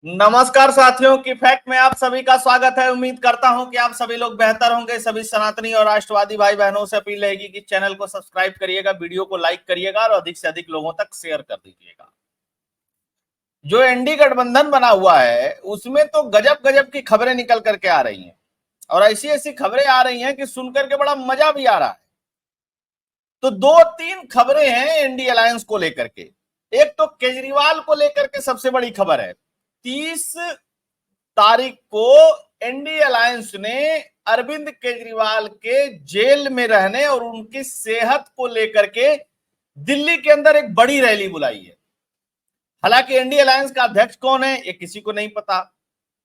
नमस्कार साथियों की फैक्ट में आप सभी का स्वागत है। उम्मीद करता हूं कि आप सभी लोग बेहतर होंगे। सभी सनातनी और राष्ट्रवादी भाई बहनों से अपील रहेगी कि चैनल को सब्सक्राइब करिएगा, वीडियो को लाइक करिएगा और अधिक से अधिक लोगों तक शेयर कर दीजिएगा। जो एनडी गठबंधन बना हुआ है उसमें तो गजब गजब की खबरें निकल करके आ रही हैं और ऐसी ऐसी खबरें आ रही हैं कि सुनकर के बड़ा मजा भी आ रहा है। तो दो तीन खबरें हैं एनडी अलायंस को लेकर के। एक तो केजरीवाल को लेकर के सबसे बड़ी खबर है। 30 तारीख को एनडी अलायंस ने अरविंद केजरीवाल के जेल में रहने और उनकी सेहत को लेकर के दिल्ली के अंदर एक बड़ी रैली बुलाई है। हालांकि एनडी अलायंस का अध्यक्ष कौन है ये किसी को नहीं पता।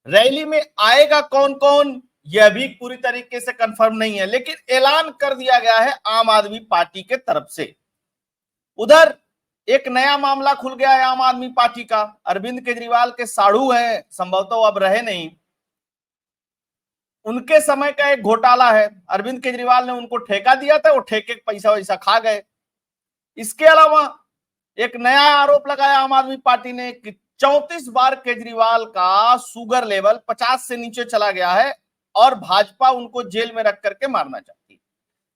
रैली में आएगा कौन कौन यह भी पूरी तरीके से कंफर्म नहीं है, लेकिन ऐलान कर दिया गया है आम आदमी पार्टी के तरफ से। उधर एक नया मामला खुल गया है आम आदमी पार्टी का। अरविंद केजरीवाल के साड़ू हैं, संभवतः अब रहे नहीं, उनके समय का एक घोटाला है। अरविंद केजरीवाल ने उनको ठेका दिया था, वो ठेके का पैसा वैसा खा गए। इसके अलावा एक नया आरोप लगाया आम आदमी पार्टी ने कि 34 बार केजरीवाल का शुगर लेवल 50 से नीचे चला गया है और भाजपा उनको जेल में रख करके मारना चाहती है।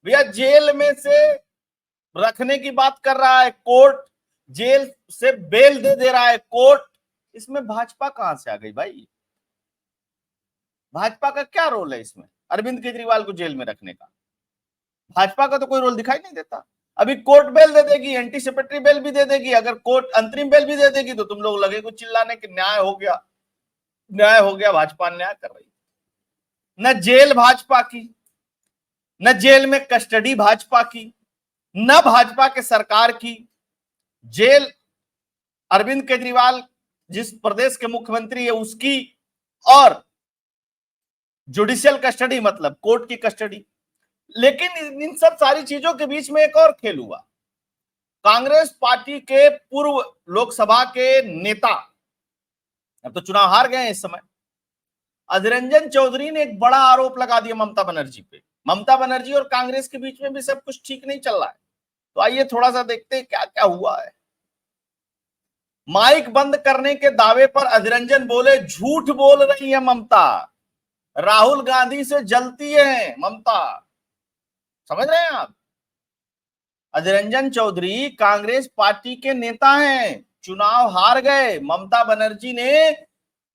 भैया जेल में से रखने की बात कर रहा है कोर्ट, जेल से बेल दे रहा है कोर्ट, इसमें भाजपा कहां से आ गई भाई? भाजपा का क्या रोल है इसमें अरविंद केजरीवाल को जेल में रखने का? भाजपा का तो कोई रोल दिखाई नहीं देता। अभी कोर्ट बेल दे देगी, एंटीसिपेटरी बेल भी दे देगी, अगर कोर्ट अंतरिम बेल भी दे देगी तो तुम लोग लगे कुछ चिल्लाने कि न्याय हो गया, न्याय हो गया। भाजपा न्याय कर रही, न जेल भाजपा की, न जेल में कस्टडी भाजपा की, न भाजपा के सरकार की। जेल अरविंद केजरीवाल जिस प्रदेश के मुख्यमंत्री है उसकी, और जुडिशियल कस्टडी मतलब कोर्ट की कस्टडी। लेकिन इन सब सारी चीजों के बीच में एक और खेल हुआ। कांग्रेस पार्टी के पूर्व लोकसभा के नेता, अब तो चुनाव हार गए हैं इस समय, अधीर रंजन चौधरी ने एक बड़ा आरोप लगा दिया ममता बनर्जी पे। ममता बनर्जी और कांग्रेस के बीच में भी सब कुछ ठीक नहीं चल रहा है। तो आइए थोड़ा सा देखते हैं क्या क्या हुआ है। माइक बंद करने के दावे पर अधीर रंजन बोले झूठ बोल रही है ममता, राहुल गांधी से जलती है ममता। समझ रहे हैं आप? अधीर रंजन चौधरी कांग्रेस पार्टी के नेता हैं, चुनाव हार गए। ममता बनर्जी ने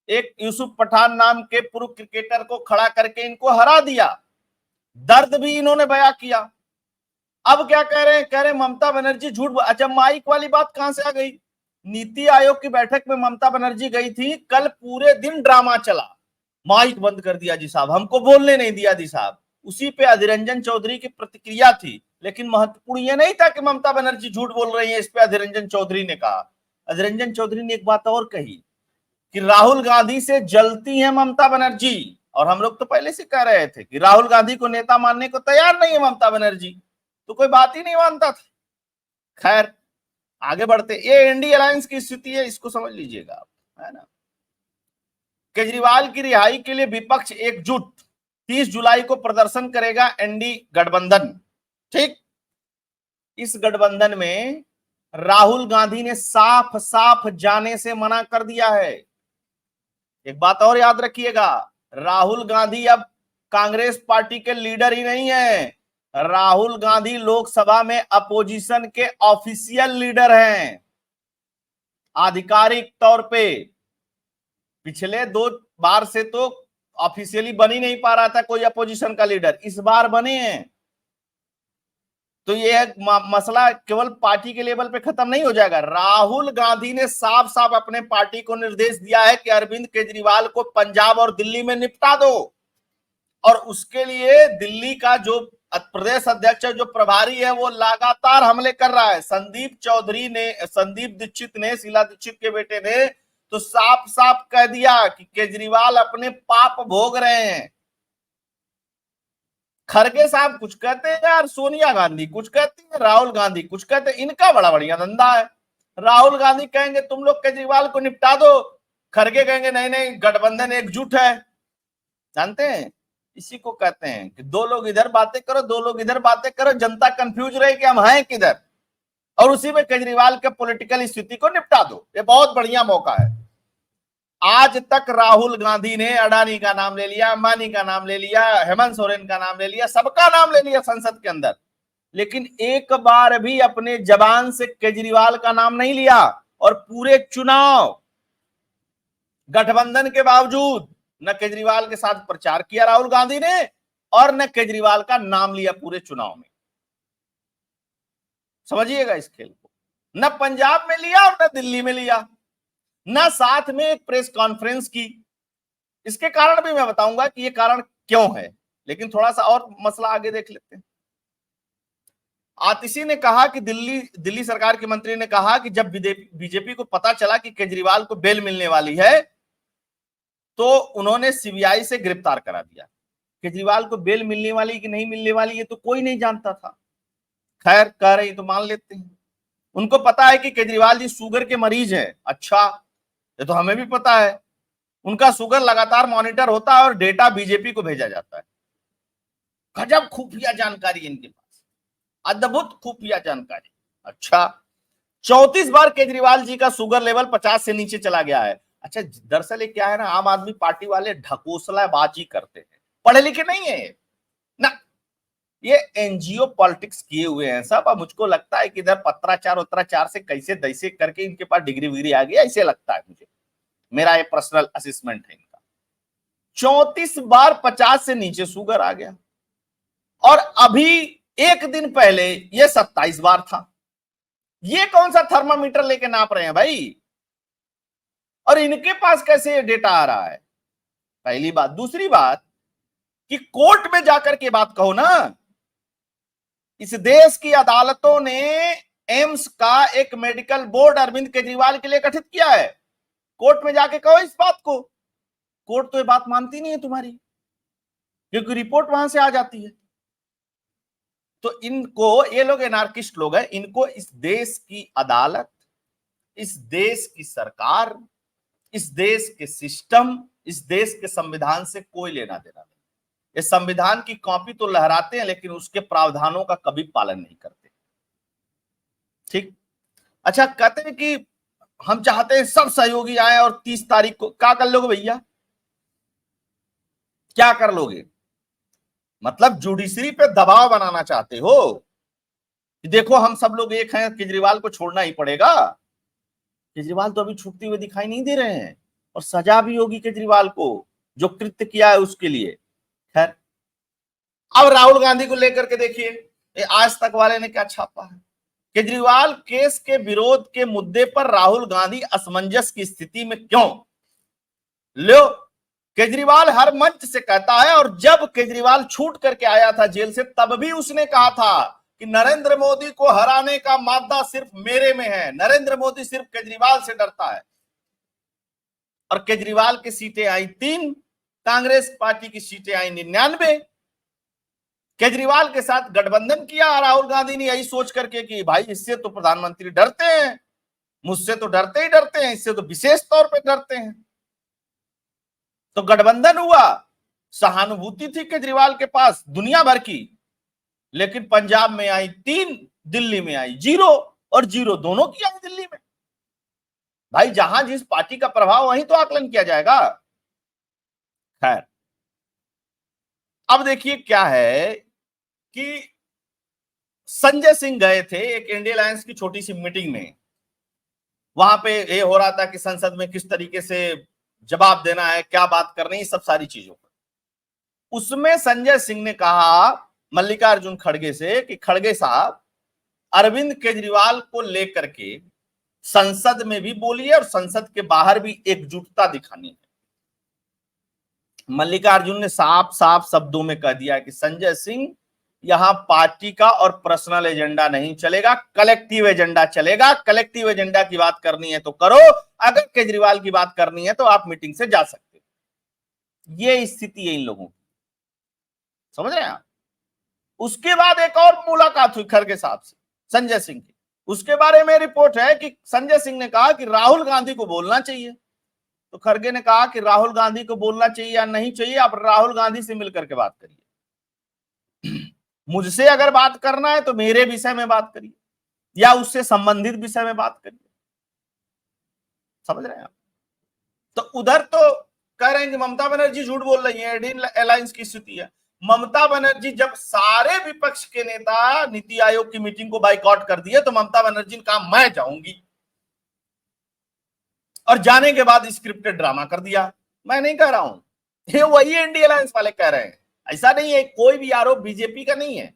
एक यूसुफ पठान नाम के पूर्व क्रिकेटर को खड़ा करके इनको हरा दिया। दर्द भी इन्होंने बयां किया। अब क्या कह रहे हैं? कह रहे ममता बनर्जी झूठ। अच्छा, माइक वाली बात कहां से आ गई? नीति आयोग की बैठक में ममता बनर्जी गई थी, कल पूरे दिन ड्रामा चला। माइक बंद कर दिया जी साहब, हमको बोलने नहीं दिया जी साहब। उसी पे अधीर रंजन चौधरी की प्रतिक्रिया थी। लेकिन महत्वपूर्ण यह नहीं था कि ममता बनर्जी झूठ बोल रही है, इस पे अधीर रंजन चौधरी ने कहा। अधीर रंजन चौधरी ने एक बात और कही कि राहुल गांधी से जलती है ममता बनर्जी। और हम लोग तो पहले से कह रहे थे कि राहुल गांधी को नेता मानने को तैयार नहीं है ममता बनर्जी, तो कोई बात ही नहीं मानता था। खैर आगे बढ़ते, ये एनडी अलायंस की स्थिति है, इसको समझ लीजिएगा आप, है ना। केजरीवाल की रिहाई के लिए विपक्ष एकजुट, 30 जुलाई को प्रदर्शन करेगा एनडी गठबंधन। ठीक, इस गठबंधन में राहुल गांधी ने साफ साफ जाने से मना कर दिया है। एक बात और याद रखिएगा, राहुल गांधी अब कांग्रेस पार्टी के लीडर ही नहीं है, राहुल गांधी लोकसभा में अपोजिशन के ऑफिशियल लीडर हैं। आधिकारिक तौर पे पिछले 2 बार से तो ऑफिशियली बन ही नहीं पा रहा था कोई अपोजिशन का लीडर, इस बार बने हैं। तो ये मसला केवल पार्टी के लेवल पे खत्म नहीं हो जाएगा। राहुल गांधी ने साफ साफ अपने पार्टी को निर्देश दिया है कि अरविंद केजरीवाल को पंजाब और दिल्ली में निपटा दो। और उसके लिए दिल्ली का जो प्रदेश अध्यक्ष है, जो प्रभारी है, वो लगातार हमले कर रहा है। संदीप दीक्षित ने, शीला दीक्षित के बेटे ने तो साफ साफ कह दिया कि केजरीवाल अपने पाप भोग रहे हैं। खड़गे साहब कुछ कहते हैं यार, सोनिया गांधी कुछ कहती है, राहुल गांधी कुछ कहते हैं। इनका बड़ा बढ़िया धंधा है। राहुल गांधी कहेंगे तुम लोग केजरीवाल को निपटा दो, खड़गे कहेंगे नहीं नहीं गठबंधन एकजुट है। जानते हैं इसी को कहते हैं कि दो लोग इधर बातें करो, दो लोग इधर बातें करो, जनता कंफ्यूज रहे कि हम हैं किधर, और उसी में केजरीवाल के पॉलिटिकल स्थिति को निपटा दो। ये बहुत बढ़िया मौका है। आज तक राहुल गांधी ने अडानी का नाम ले लिया, अंबानी का नाम ले लिया, हेमंत सोरेन का नाम ले लिया, सबका नाम ले लिया संसद के अंदर, लेकिन एक बार भी अपने जबान से केजरीवाल का नाम नहीं लिया। और पूरे चुनाव गठबंधन के बावजूद न केजरीवाल के साथ प्रचार किया राहुल गांधी ने और न केजरीवाल का नाम लिया पूरे चुनाव में। समझिएगा इस खेल को। न पंजाब में लिया और न दिल्ली में लिया, न साथ में एक प्रेस कॉन्फ्रेंस की। इसके कारण भी मैं बताऊंगा कि ये कारण क्यों है, लेकिन थोड़ा सा और मसला आगे देख लेते हैं। आतिशी ने कहा कि दिल्ली सरकार के मंत्री ने कहा कि जब बीजेपी को पता चला कि केजरीवाल को बेल मिलने वाली है तो उन्होंने सीबीआई से गिरफ्तार करा दिया। केजरीवाल को बेल मिलने वाली कि नहीं मिलने वाली ये तो कोई नहीं जानता था। खैर कह रही तो मान लेते हैं। उनको पता है कि केजरीवाल जी शुगर के मरीज हैं। अच्छा, ये तो हमें भी पता है। उनका शुगर लगातार मॉनिटर होता है और डेटा बीजेपी को भेजा जाता है। गजब खुफिया जानकारी इनके पास, अद्भुत खुफिया जानकारी। अच्छा, 34 बार केजरीवाल जी का शुगर लेवल 50 से नीचे चला गया है। अच्छा, दरअसल ये क्या है ना, आम आदमी पार्टी वाले ढकोसलाबाजी करते हैं, पढ़े लिखे नहीं है ना, ये एनजीओ पॉलिटिक्स किए हुए हैं सब। अब मुझको लगता है कि इधर पत्राचार से कैसे दैसे करके इनके पास डिग्री विग्री आ गया, ऐसे लगता है मुझे। मेरा ये पर्सनल असेसमेंट है इनका। 34 बार 50 से नीचे शुगर आ गया और अभी एक दिन पहले ये 27 बार था। ये कौन सा थर्मामीटर लेके नाप रहे हैं भाई, और इनके पास कैसे ये डेटा आ रहा है? पहली बात। दूसरी बात कि कोर्ट में जाकर के बात कहो ना। इस देश की अदालतों ने एम्स का एक मेडिकल बोर्ड अरविंद केजरीवाल के लिए गठित किया है। कोर्ट में जाके कहो इस बात को। कोर्ट तो ये बात मानती नहीं है तुम्हारी, क्योंकि रिपोर्ट वहां से आ जाती है। तो इनको, ये लोग एनार्किस्ट लोग हैं, इनको इस देश की अदालत, इस देश की सरकार, इस देश के सिस्टम, इस देश के संविधान से कोई लेना देना नहीं। ये संविधान की कॉपी तो लहराते हैं लेकिन उसके प्रावधानों का कभी पालन नहीं करते। ठीक। अच्छा, कहते हैं कि हम चाहते हैं सब सहयोगी आए और 30 तारीख को क्या कर लोगे भैया? क्या कर लोगे? मतलब जुडिशरी पे दबाव बनाना चाहते हो कि देखो हम सब लोग एक हैं, केजरीवाल को छोड़ना ही पड़ेगा। केजरीवाल तो अभी छूटते हुए दिखाई नहीं दे रहे हैं और सजा भी होगी केजरीवाल को जो कृत्य किया है उसके लिए। खैर, अब राहुल गांधी को लेकर के देखिए आज तक वाले ने क्या छापा है। केजरीवाल केस के विरोध के मुद्दे पर राहुल गांधी असमंजस की स्थिति में क्यों? लो, केजरीवाल हर मंच से कहता है, और जब केजरीवाल छूट करके आया था जेल से तब भी उसने कहा था कि नरेंद्र मोदी को हराने का मादा सिर्फ मेरे में है, नरेंद्र मोदी सिर्फ केजरीवाल से डरता है। और केजरीवाल की सीटें आई 3, कांग्रेस पार्टी की सीटें आई 99। केजरीवाल के साथ गठबंधन किया राहुल गांधी ने यही सोच करके कि भाई इससे तो प्रधानमंत्री डरते हैं, मुझसे तो डरते ही डरते हैं, इससे तो विशेष तौर पे डरते हैं। तो गठबंधन हुआ, सहानुभूति थी केजरीवाल के पास दुनिया भर की, लेकिन पंजाब में आई 3, दिल्ली में आई 0, और 0 दोनों की आई दिल्ली में। भाई जहां जिस पार्टी का प्रभाव वहीं तो आकलन किया जाएगा। खैर, अब देखिए क्या है कि संजय सिंह गए थे एक इंडिया अलायंस की छोटी सी मीटिंग में। वहां पे ये हो रहा था कि संसद में किस तरीके से जवाब देना है, क्या बात करनी है, सब सारी चीजों पर। उसमें संजय सिंह ने कहा मल्लिकार्जुन खड़गे से कि खड़गे साहब, अरविंद केजरीवाल को लेकर के संसद में भी बोलिए और संसद के बाहर भी एकजुटता दिखानी है। मल्लिकार्जुन ने साफ साफ शब्दों में कह दिया कि संजय सिंह, यहां पार्टी का और पर्सनल एजेंडा नहीं चलेगा, कलेक्टिव एजेंडा चलेगा। कलेक्टिव एजेंडा की बात करनी है तो करो, अगर केजरीवाल की बात करनी है तो आप मीटिंग से जा सकते हो। ये स्थिति है इन लोगों की, समझ रहे हैं आप? उसके बाद एक और मुलाकात हुई खड़गे साहब से, संजय सिंह की। उसके बारे में रिपोर्ट है कि संजय सिंह ने कहा कि राहुल गांधी को बोलना चाहिए। तो खड़गे ने कहा कि राहुल गांधी को बोलना चाहिए या नहीं चाहिए, आप राहुल गांधी से मिलकर के बात करिए। मुझसे अगर बात करना है तो मेरे विषय में बात करिए या उससे संबंधित विषय में बात करिए। समझ रहे हैं आप? तो उधर तो कह रहे हैं कि ममता बनर्जी झूठ बोल रही है, इंडियन अलायंस की स्थिति है। ममता बनर्जी जब सारे विपक्ष के नेता नीति आयोग की मीटिंग को बाइकआउट कर दिए तो ममता बनर्जी ने कहा मैं जाऊंगी, और जाने के बाद स्क्रिप्टेड ड्रामा कर दिया। मैं नहीं कह रहा हूं, ये वही इंडियन अलायंस वाले कह रहे हैं, ऐसा नहीं है, कोई भी आरोप बीजेपी का नहीं है,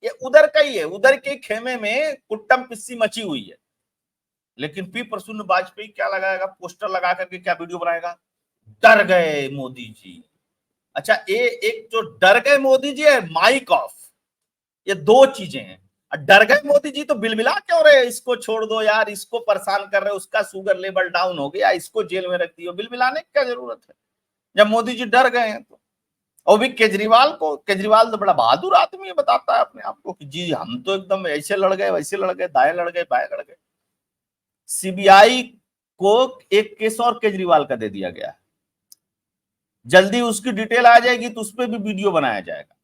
ये उधर का ही है। उधर के खेमे में कुट्टम पिस्सी मची हुई है। लेकिन पी प्रसून वाजपेयी क्या लगाएगा, पोस्टर लगा करके क्या वीडियो बनाएगा, डर गए मोदी जी। अच्छा, ये एक जो डर गए मोदी जी है, माइक ऑफ, ये दो चीजें हैं। डर गए मोदी जी तो बिलबिला क्यों रहे, इसको छोड़ दो यार, इसको परेशान कर रहे, उसका शुगर लेवल डाउन हो गया, इसको जेल में रख दियो, बिलबिलाने की क्या जरूरत है जब मोदी जी डर गए हैं तो। और भी केजरीवाल तो बड़ा बहादुर आदमी है, बताता है अपने आप को कि जी हम तो एकदम ऐसे लड़ गए, वैसे लड़ गए, दाएं लड़ गए, बाएं लड़ गए। सीबीआई को एक केस और केजरीवाल का दे दिया गया है, जल्दी उसकी डिटेल आ जाएगी तो उस पर भी वीडियो बनाया जाएगा।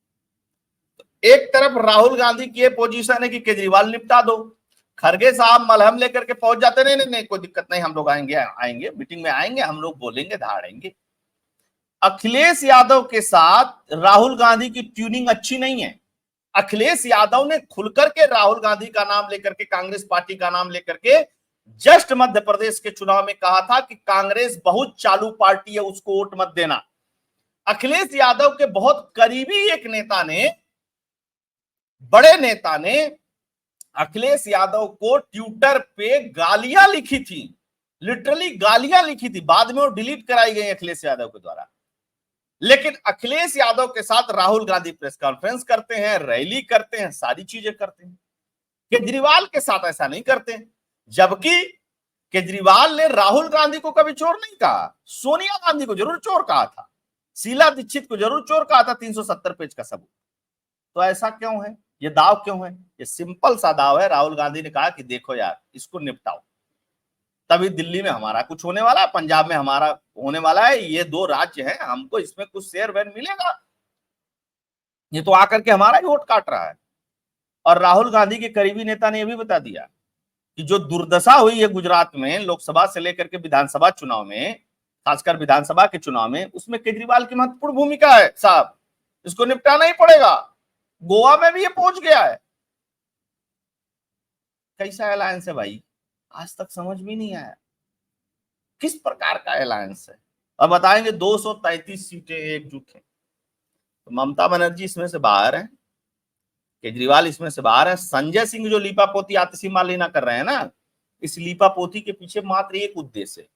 एक तरफ राहुल गांधी की पोजीशन है कि केजरीवाल निपटा दो, खरगे साहब मलहम लेकर के पहुंच जाते, नहीं कोई दिक्कत नहीं, हम लोग आएंगे मीटिंग में आएंगे, हम लोग बोलेंगे, धाड़ेंगे। अखिलेश यादव के साथ राहुल गांधी की ट्यूनिंग अच्छी नहीं है। अखिलेश यादव ने खुलकर के राहुल गांधी का नाम लेकर के, कांग्रेस पार्टी का नाम लेकर के जस्ट मध्य प्रदेश के चुनाव में कहा था कि कांग्रेस बहुत चालू पार्टी है, उसको वोट मत देना। अखिलेश यादव के बहुत करीबी एक नेता ने, बड़े नेता ने अखिलेश यादव को ट्विटर पे गालियां लिखी थी, लिटरली गालियां लिखी थी, बाद में वो डिलीट कराई गई अखिलेश यादव के द्वारा। लेकिन अखिलेश यादव के साथ राहुल गांधी प्रेस कॉन्फ्रेंस करते हैं, रैली करते हैं, सारी चीजें करते हैं। केजरीवाल के साथ ऐसा नहीं करते, जबकि केजरीवाल ने राहुल गांधी को कभी चोर नहीं कहा, सोनिया गांधी को जरूर चोर कहा था, शीला दीक्षित को जरूर चोर कहा था, 370 पेज का सबूत। तो ऐसा क्यों है, ये दाव क्यों है? ये सिंपल सा दाव है। राहुल गांधी ने कहा कि देखो यार, इसको निपटाओ, तभी दिल्ली में हमारा कुछ होने वाला है, पंजाब में हमारा होने वाला है, ये दो राज्य हैं, हमको इसमें कुछ शेयर वैन मिलेगा। ये तो आकर के हमारा ही वोट काट रहा है। और राहुल गांधी के करीबी नेता ने यह भी बता दिया कि जो दुर्दशा हुई है गुजरात में लोकसभा से लेकर के विधानसभा चुनाव में, खासकर विधानसभा के चुनाव में, उसमें केजरीवाल की महत्वपूर्ण भूमिका है साहब, इसको निपटाना ही पड़ेगा। गोवा में भी ये पहुंच गया है। कैसा अलायंस है भाई, आज तक समझ भी नहीं आया किस प्रकार का अलायंस है। अब बताएंगे 233 सीटें एकजुट हैं, तो ममता बनर्जी इसमें से बाहर है, केजरीवाल इसमें से बाहर है। संजय सिंह जो लीपापोती आतिशीमालिना कर रहे हैं ना, इस लीपापोती के पीछे मात्र एक उद्देश्य है,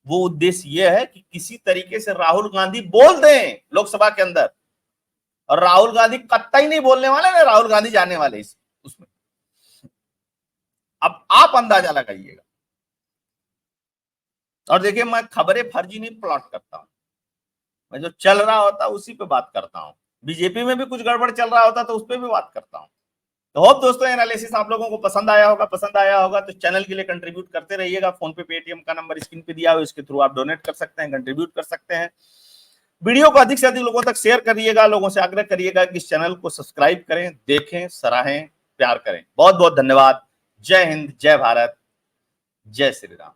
वो उद्देश्य यह है कि किसी तरीके से राहुल गांधी बोल दें लोकसभा के अंदर, और राहुल गांधी कतई नहीं बोलने वाले ना, राहुल गांधी जाने वाले उसमें। अब आप अंदाजा लगाइएगा। और देखिए, मैं खबरें फर्जी नहीं प्लॉट करता हूं, मैं जो चल रहा होता उसी पे बात करता हूं। बीजेपी में भी कुछ गड़बड़ चल रहा होता तो उस पर भी बात करता हूं। तो होप दोस्तों एनालिसिस आप लोगों को पसंद आया होगा तो चैनल के लिए कंट्रीब्यूट करते रहिएगा। फोन पे, पेटीएम का नंबर स्क्रीन पे दिया हुआ, इसके थ्रू आप डोनेट कर सकते हैं, कंट्रीब्यूट कर सकते हैं। वीडियो को अधिक से अधिक लोगों तक शेयर करिएगा, लोगों से आग्रह करिएगा कि इस चैनल को सब्सक्राइब करें, देखें, सराहें, प्यार करें। बहुत बहुत धन्यवाद। जय हिंद, जय भारत, जय श्री राम।